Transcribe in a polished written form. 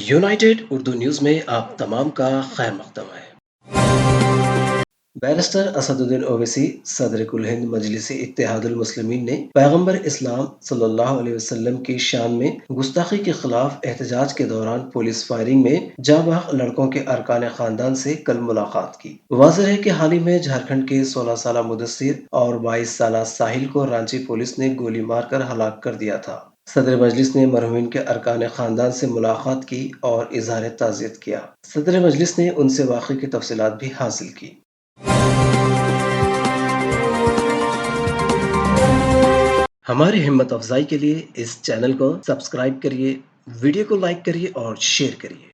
United Urdu news میں آپ تمام کا خیر مقدم ہے۔ بیرسٹر اسد الدین اویسی صدر کل ہند مجلس اتحاد المسلمین نے پیغمبر اسلام صلی اللہ علیہ وسلم کی شان میں گستاخی کے خلاف احتجاج کے دوران پولیس فائرنگ میں جاں بحق لڑکوں کے ارکان خاندان سے کل ملاقات کی۔ واضح ہے کہ حال ہی میں جھارکھنڈ کے 16 سالہ مدثر اور 22 سالہ ساحل کو رانچی پولیس نے گولی مار کر ہلاک کر دیا تھا۔ صدر مجلس نے مرحومین کے ارکان خاندان سے ملاقات کی اور اظہار تعزیت کیا۔ صدر مجلس نے ان سے واقعے کی تفصیلات بھی حاصل کی۔ ہماری ہمت افزائی کے لیے اس چینل کو سبسکرائب کریے، ویڈیو کو لائک کریے اور شیئر کریے۔